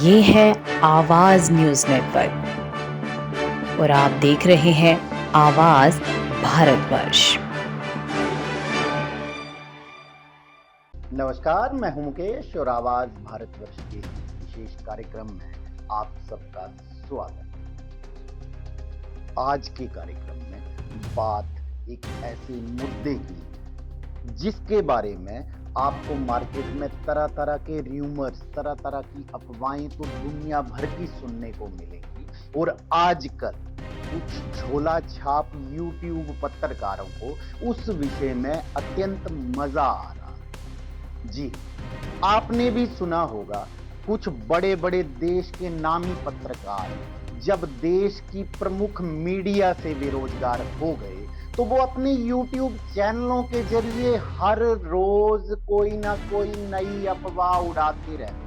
ये है आवाज न्यूज नेटवर्क और आप देख रहे हैं आवाज भारतवर्ष। नमस्कार, मैं हूं मुकेश और आवाज भारतवर्ष के विशेष कार्यक्रम में आप सबका स्वागत। आज के कार्यक्रम में बात एक ऐसे मुद्दे की जिसके बारे में आपको मार्केट में तरह तरह के र्यूमर्स, तरह तरह की अफवाहें तो दुनिया भर की सुनने को मिलेंगी और आजकल कुछ झोला छाप यूट्यूब पत्रकारों को उस विषय में अत्यंत मजा आ रहा है। जी, आपने भी सुना होगा, कुछ बड़े बड़े देश के नामी पत्रकार जब देश की प्रमुख मीडिया से बेरोजगार हो गए तो वो अपने YouTube चैनलों के जरिए हर रोज कोई ना कोई नई अफवाह उड़ाते रहते।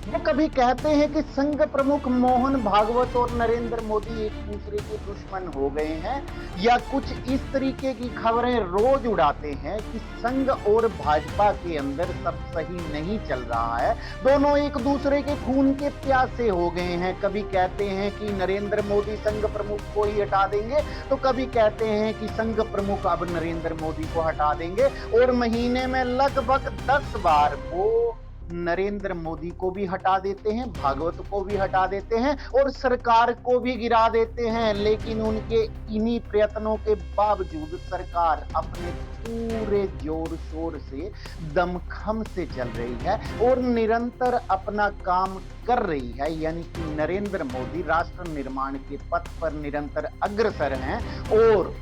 वो कभी कहते हैं कि संघ प्रमुख मोहन भागवत और नरेंद्र मोदी एक दूसरे के दुश्मन हो गए हैं, या कुछ इस तरीके की खबरें रोज उड़ाते हैं कि संघ और भाजपा के अंदर सब सही नहीं चल रहा है, दोनों एक दूसरे के खून के प्यासे हो गए हैं। कभी कहते हैं कि नरेंद्र मोदी संघ प्रमुख को ही हटा देंगे, तो कभी कहते हैं कि संघ प्रमुख अब नरेंद्र मोदी को हटा देंगे, और महीने में लगभग 10 बार वो नरेंद्र मोदी को भी हटा देते हैं, भागवत को भी हटा देते हैं और सरकार को भी गिरा देते हैं। लेकिन उनके इन्हीं प्रयत्नों के बावजूद सरकार अपने पूरे जोर शोर से दमखम से चल रही है और निरंतर अपना काम कर रही है। यानी कि नरेंद्र मोदी राष्ट्र निर्माण के पथ पर निरंतर अग्रसर हैं और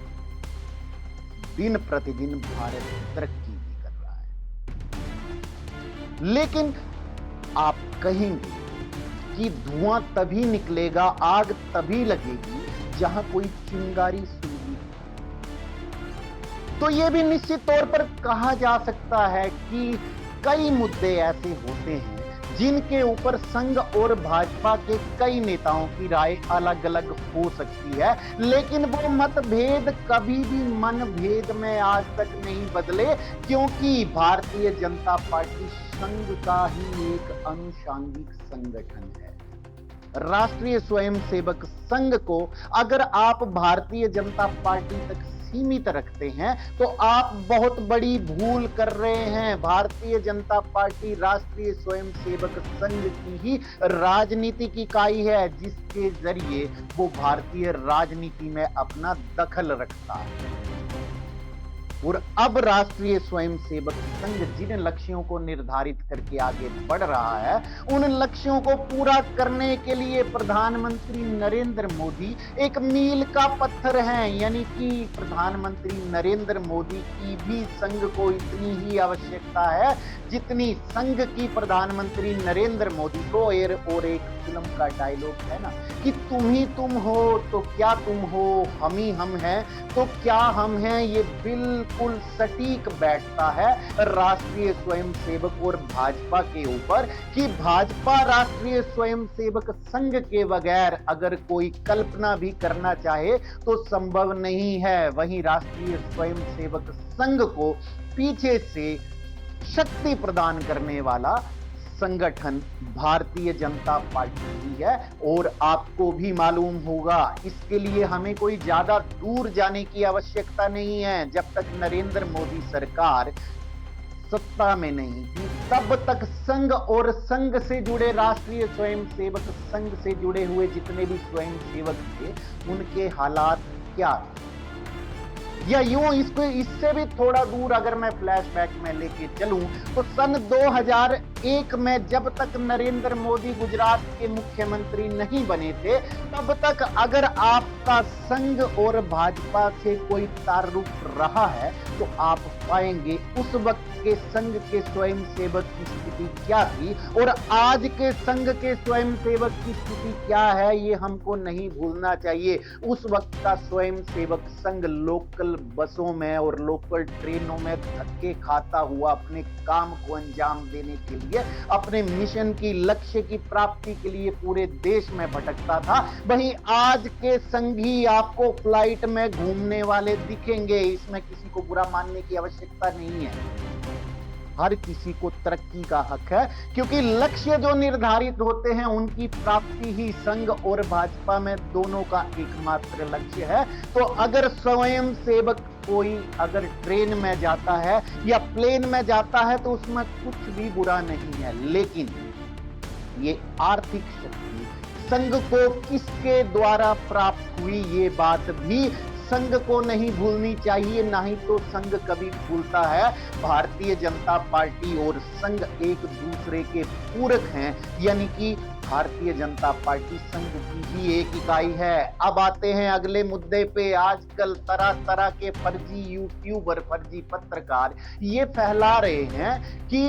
दिन प्रतिदिन भारत तरक्की। लेकिन आप कहेंगे कि धुआं तभी निकलेगा, आग तभी लगेगी जहां कोई चिंगारी सूझी। तो यह भी निश्चित तौर पर कहा जा सकता है कि कई मुद्दे ऐसे होते हैं जिनके ऊपर संघ और भाजपा के कई नेताओं की राय अलग अलग हो सकती है, लेकिन वो मतभेद कभी भी मनभेद में आज तक नहीं बदले, क्योंकि भारतीय जनता पार्टी संघ का ही एक अनुषांगिक संगठन है। राष्ट्रीय स्वयंसेवक संघ को अगर आप भारतीय जनता पार्टी तक सीमित रखते हैं तो आप बहुत बड़ी भूल कर रहे हैं। भारतीय जनता पार्टी राष्ट्रीय स्वयंसेवक संघ की ही राजनीतिक इकाई है, जिसके जरिए वो भारतीय राजनीति में अपना दखल रखता है। और अब राष्ट्रीय स्वयंसेवक संघ जिन लक्ष्यों को निर्धारित करके आगे बढ़ रहा है, उन लक्ष्यों को पूरा करने के लिए प्रधानमंत्री नरेंद्र मोदी एक मील का पत्थर हैं। यानी कि प्रधानमंत्री नरेंद्र मोदी की भी संघ को इतनी ही आवश्यकता है जितनी संघ की प्रधानमंत्री नरेंद्र मोदी को। और एक फिल्म का डायलॉग है ना कि तुम ही तुम हो तो क्या तुम हो, हम ही हम हैं तो क्या हम हैं, ये बिल्कुल सटीक बैठता है राष्ट्रीय स्वयंसेवक और भाजपा के ऊपर कि भाजपा राष्ट्रीय स्वयंसेवक संघ के बगैर अगर कोई कल्पना भी करना चाहे तो संभव नहीं है। वहीं राष्ट्रीय स्वयंसेवक संघ को पीछे से शक्ति प्रदान करने वाला संगठन भारतीय जनता पार्टी ही है। और आपको भी मालूम होगा, इसके लिए हमें कोई ज्यादा दूर जाने की आवश्यकता नहीं है। जब तक नरेंद्र मोदी सरकार सत्ता में नहीं थी तब तक संघ और संघ से जुड़े राष्ट्रीय स्वयंसेवक संघ से जुड़े हुए जितने भी स्वयंसेवक थे उनके हालात क्या थे, या यूं इससे भी थोड़ा दूर अगर मैं फ्लैशबैक में लेके चलूं तो सन 2001 में जब तक नरेंद्र मोदी गुजरात के मुख्यमंत्री नहीं बने थे तब तक अगर आपका संघ और भाजपा से कोई ताल्लुक रहा है तो आप पाएंगे उस वक्त के संघ के स्वयंसेवक की स्थिति क्या थी और आज के संघ के स्वयंसेवक की स्थिति क्या है, ये हमको नहीं भूलना चाहिए। उस वक्त का स्वयंसेवक संघ लोकल बसों में और लोकल ट्रेनों में धक्के खाता हुआ अपने काम को अंजाम देने के लिए, अपने मिशन की लक्ष्य की प्राप्ति के लिए पूरे देश में भटकता था। वहीं आज के संघी आपको फ्लाइट में घूमने वाले दिखेंगे, इसमें किसी को बुरा मानने की आवश्यकता नहीं है। हर किसी को तरक्की का हक है, क्योंकि लक्ष्य जो निर्धारित होते हैं उनकी प्राप्ति ही संघ और भाजपा में दोनों का एकमात्र लक्ष्य है। तो अगर स्वयं सेवक कोई अगर ट्रेन में जाता है या प्लेन में जाता है तो उसमें कुछ भी बुरा नहीं है, लेकिन ये आर्थिक शक्ति संघ को किसके द्वारा प्राप्त हुई ये बात भी संघ को नहीं भूलनी चाहिए, नहीं तो संघ कभी भूलता है। भारतीय जनता पार्टी और संघ एक दूसरे के पूरक हैं, यानी कि भारतीय जनता पार्टी संघ की ही एक इकाई है। अब आते हैं अगले मुद्दे पे। आजकल तरह तरह के फर्जी यूट्यूबर, फर्जी पत्रकार ये फैला रहे हैं कि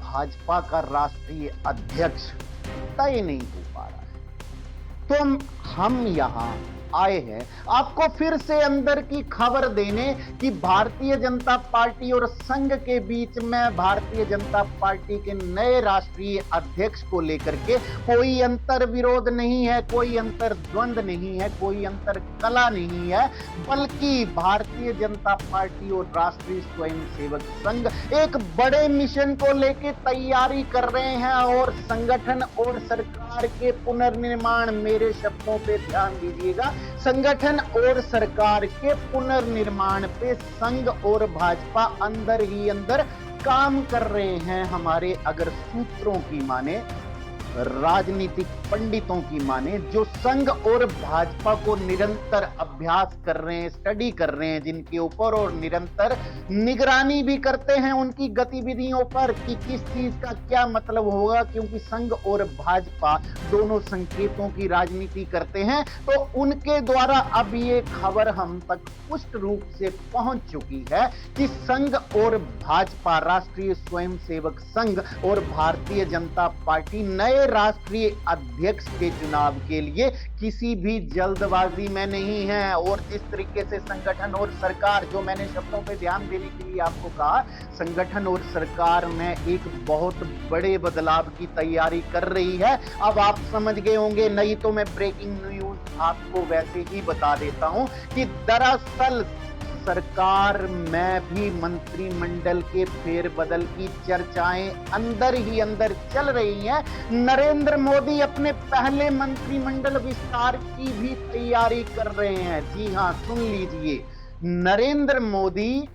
भाजपा का राष्ट्रीय अध्यक्ष तय नहीं हो पा रहा है। तो हम यहां आए हैं आपको फिर से अंदर की खबर देने कि भारतीय जनता पार्टी और संघ के बीच में भारतीय जनता पार्टी के नए राष्ट्रीय अध्यक्ष को लेकर के कोई अंतर विरोध नहीं है, कोई अंतर द्वंद्व नहीं है, कोई अंतर कला नहीं है, बल्कि भारतीय जनता पार्टी और राष्ट्रीय स्वयंसेवक संघ एक बड़े मिशन को लेकर तैयारी कर रहे हैं और संगठन और सरकार के पुनर्निर्माण, मेरे शब्दों पे ध्यान दीजिएगा, संगठन और सरकार के पुनर्निर्माण पे संघ और भाजपा अंदर ही अंदर काम कर रहे हैं। हमारे अगर सूत्रों की माने, राजनीतिक पंडितों की माने, जो संघ और भाजपा को निरंतर अभ्यास कर रहे हैं, स्टडी कर रहे हैं जिनके ऊपर, और निरंतर निगरानी भी करते हैं उनकी गतिविधियों पर कि किस चीज का क्या मतलब होगा, क्योंकि संघ और भाजपा दोनों संकेतों की राजनीति करते हैं। तो उनके द्वारा अब ये खबर हम तक पुष्ट रूप से पहुंच चुकी है कि संघ और भाजपा, राष्ट्रीय स्वयंसेवक संघ और भारतीय जनता पार्टी नए राष्ट्रीय अध्यक्ष के चुनाव के लिए किसी भी जल्दबाजी में नहीं है। और जिस तरीके से संगठन और सरकार, जो मैंने शब्दों पे ध्यान देने के लिए आपको कहा, संगठन और सरकार में एक बहुत बड़े बदलाव की तैयारी कर रही है। अब आप समझ गए होंगे, नहीं तो मैं ब्रेकिंग न्यूज आपको वैसे ही बता देता हूं कि दरअसल सरकार में भी मंत्रिमंडल के फेरबदल की चर्चाएं अंदर ही अंदर चल रही हैं। नरेंद्र मोदी अपने पहले मंत्रिमंडल विस्तार की भी तैयारी कर रहे हैं। जी हां, सुन लीजिए, नरेंद्र मोदी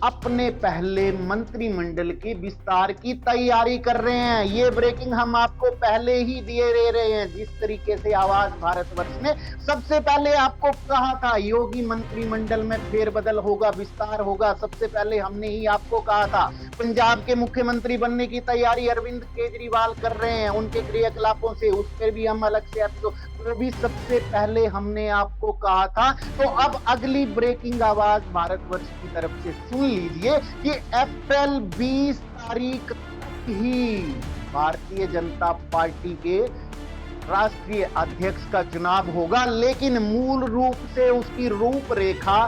अपने पहले मंत्रिमंडल के विस्तार की तैयारी कर रहे हैं। ये ब्रेकिंग हम आपको पहले ही दिए दे रहे हैं। जिस तरीके से आवाज भारतवर्ष ने सबसे पहले आपको कहा था योगी मंत्रिमंडल में फेरबदल होगा, विस्तार होगा, सबसे पहले हमने ही आपको कहा था। पंजाब के मुख्यमंत्री बनने की तैयारी अरविंद केजरीवाल कर रहे हैं, उनके क्रियाकलापों से, उस पर भी हम अलग से वो भी सबसे पहले हमने आपको कहा था। तो अब अगली ब्रेकिंग आवाज भारतवर्ष की तरफ से सुन लीजिए कि अप्रैल 20 तारीख तक ही भारतीय जनता पार्टी के राष्ट्रीय अध्यक्ष का चुनाव होगा, लेकिन मूल रूप से उसकी रूपरेखा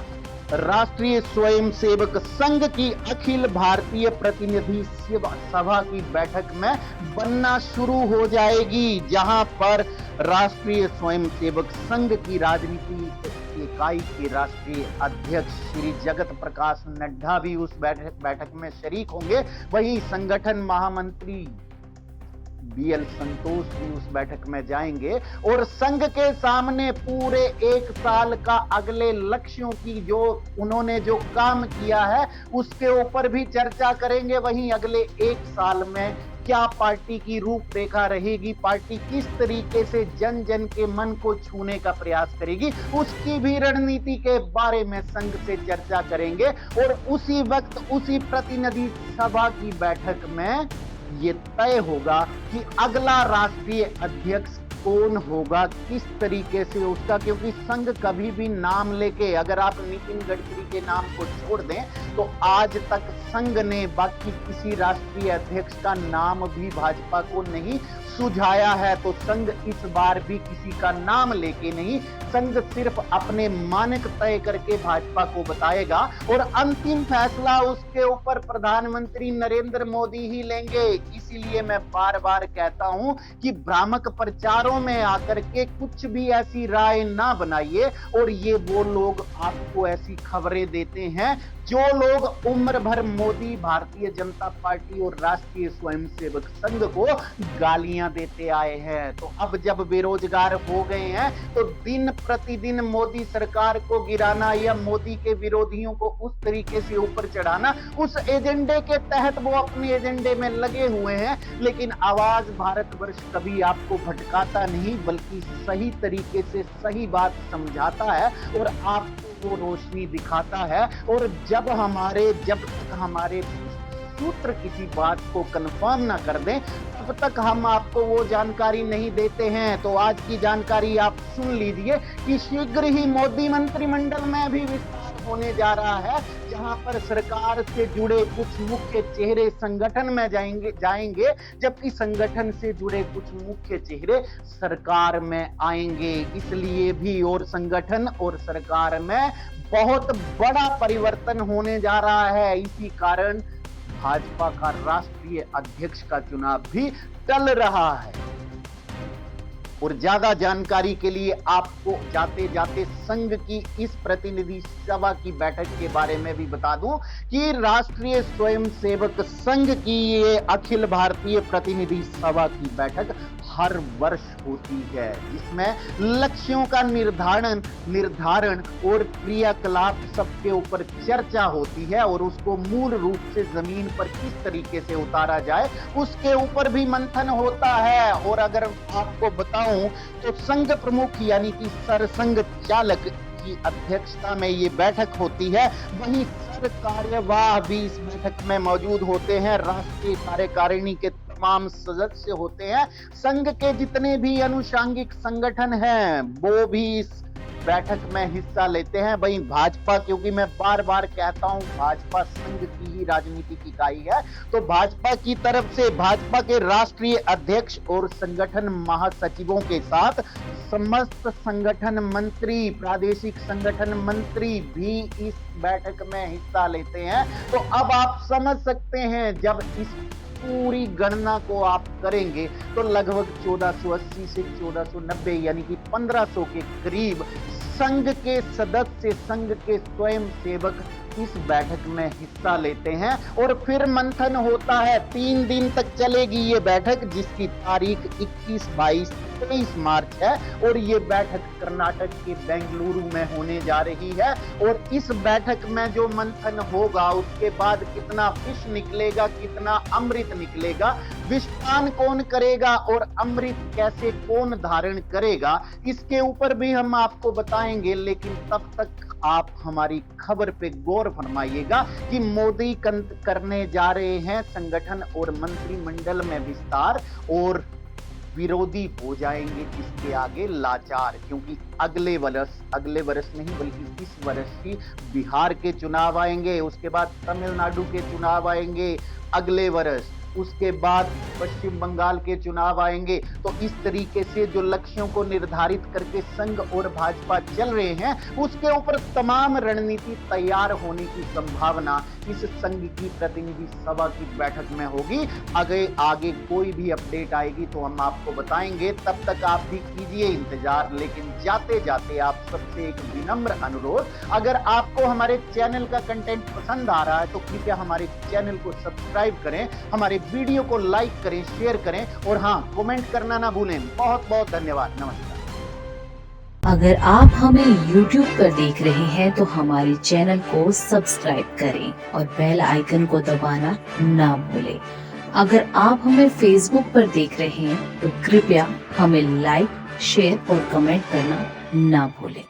राष्ट्रीय स्वयंसेवक संघ की अखिल भारतीय प्रतिनिधि सभा की बैठक में बनना शुरू हो जाएगी, जहां पर राष्ट्रीय स्वयंसेवक संघ की राजनीति इकाई के राष्ट्रीय अध्यक्ष श्री जगत प्रकाश नड्डा भी उस बैठक में शरीक होंगे। वहीं संगठन महामंत्री बीएल संतोष भी उस बैठक में जाएंगे और संघ के सामने पूरे एक साल का अगले लक्ष्यों की, जो उन्होंने जो काम किया है उसके ऊपर भी चर्चा करेंगे। वहीं अगले एक साल में क्या पार्टी की रूपरेखा रहेगी, पार्टी किस तरीके से जन जन के मन को छूने का प्रयास करेगी, उसकी भी रणनीति के बारे में संघ से चर्चा करेंगे। और उसी वक्त उसी प्रतिनिधि सभा की बैठक में ये तय होगा कि अगला राष्ट्रीय अध्यक्ष कौन होगा, किस तरीके से उसका, क्योंकि संघ कभी भी नाम लेके, अगर आप नितिन गडकरी के नाम को छोड़ दें तो आज तक संघ ने बाकी किसी राष्ट्रीय अध्यक्ष का नाम भी भाजपा को नहीं सुझाया है। तो संघ इस बार भी किसी का नाम लेके नहीं, संघ सिर्फ अपने मानक तय करके भाजपा को बताएगा और अंतिम फैसला उसके ऊपर प्रधानमंत्री नरेंद्र मोदी ही लेंगे। इसीलिए मैं बार बार कहता हूं कि भ्रामक प्रचारों अखबारों में आकर के कुछ भी ऐसी राय ना बनाइए। और ये वो लोग आपको ऐसी खबरें देते हैं जो लोग उम्र भर मोदी, भारतीय जनता पार्टी और राष्ट्रीय स्वयंसेवक संघ को गालियां देते आए हैं। तो अब जब बेरोजगार हो गए हैं तो दिन प्रतिदिन मोदी सरकार को गिराना या मोदी के विरोधियों को उस तरीके से ऊपर चढ़ाना, उस एजेंडे के तहत वो अपने एजेंडे में लगे हुए हैं। लेकिन आवाज भारतवर्ष कभी आपको भटकाता नहीं, बल्कि सही तरीके से सही बात समझाता है और आपको वो रोशनी दिखाता है। और जब तक हमारे सूत्र किसी बात को कंफर्म ना कर दें, तब तक हम आपको वो जानकारी नहीं देते हैं। तो आज की जानकारी आप सुन लीजिए कि शीघ्र ही मोदी मंत्रिमंडल में भी विस्तार होने जा रहा है, जहां पर सरकार से जुड़े कुछ मुख्य चेहरे संगठन में जाएंगे, जबकि संगठन से जुड़े कुछ मुख्य चेहरे सरकार में आएंगे। इसलिए भी और संगठन और सरकार में बहुत बड़ा परिवर्तन होने जा रहा है। इसी कारण भाजपा का राष्ट्रीय अध्यक्ष का चुनाव भी टल रहा है। और ज्यादा जानकारी के लिए आपको जाते जाते संघ की इस प्रतिनिधि सभा की बैठक के बारे में भी बता दूं कि राष्ट्रीय स्वयंसेवक संघ की ये अखिल भारतीय प्रतिनिधि सभा की बैठक हर वर्ष होती है, जिसमें लक्ष्यों का निर्धारण और क्रियाकलाप सबके ऊपर चर्चा होती है और उसको मूल रूप से जमीन पर किस तरीके से उतारा जाए उसके ऊपर भी मंथन होता है। और अगर आपको बताऊं तो संघ प्रमुख यानी कि सरसंघ चालक की अध्यक्षता में ये बैठक होती है। वहीं सर कार्यवाह भी इस बैठक में मौजूद होते हैं। राष्ट्रीय कार्यकारिणी के तमाम सदस्य होते हैं। संघ के जितने भी अनुषांगिक संगठन हैं वो भी इस बैठक में हिस्सा लेते हैं। वहीं भाजपा, क्योंकि मैं बार बार कहता हूं भाजपा संघ की ही राजनीतिक इकाई है, तो भाजपा की तरफ से भाजपा के राष्ट्रीय अध्यक्ष और संगठन महासचिवों के साथ समस्त संगठन मंत्री, प्रादेशिक संगठन मंत्री भी इस बैठक में हिस्सा लेते हैं। तो अब आप समझ सकते हैं, जब इस पूरी गणना को आप करेंगे तो लगभग 1480 से 1490 यानी कि 1500 के करीब संघ के सदस्य, संघ के स्वयंसेवक इस बैठक में हिस्सा लेते हैं। और फिर मंथन होता है। 3 दिन तक चलेगी ये बैठक, जिसकी तारीख 21, 22, 23 मार्च है। और ये बैठक कर्नाटक के बेंगलुरु में होने जा रही है। और इस बैठक में जो मंथन होगा उसके बाद कितना फिश निकलेगा, कितना अमृत निकलेगा, विषपान कौन करेगा और अमृत कैसे कौन धारण करेगा, इसके ऊपर भी हम आपको बताएंगे। लेकिन तब तक आप हमारी खबर पे गौर फरमाइएगा कि मोदी करने जा रहे हैं संगठन और मंत्रिमंडल में विस्तार, और विरोधी हो जाएंगे इसके आगे लाचार। क्योंकि अगले वर्ष नहीं बल्कि इस वर्ष ही बिहार के चुनाव आएंगे, उसके बाद तमिलनाडु के चुनाव आएंगे अगले वर्ष, उसके बाद पश्चिम बंगाल के चुनाव आएंगे। तो इस तरीके से जो लक्ष्यों को निर्धारित करके संघ और भाजपा चल रहे हैं, उसके ऊपर तमाम रणनीति तैयार होने की संभावना इस संघ की प्रतिनिधि सभा की बैठक में होगी। आगे कोई भी अपडेट आएगी तो हम आपको बताएंगे। तब तक आप भी कीजिए इंतजार। लेकिन जाते जाते आप सबसे एक विनम्र अनुरोध, अगर आपको हमारे चैनल का कंटेंट पसंद आ रहा है तो कृपया हमारे चैनल को सब्सक्राइब करें, हमारे वीडियो को लाइक करें, शेयर करें और हाँ, कमेंट करना ना भूलें। बहुत बहुत धन्यवाद। नमस्कार। अगर आप हमें YouTube पर देख रहे हैं तो हमारे चैनल को सब्सक्राइब करें और बेल आइकन को दबाना ना भूलें। अगर आप हमें Facebook पर देख रहे हैं तो कृपया हमें लाइक, शेयर और कमेंट करना ना भूलें।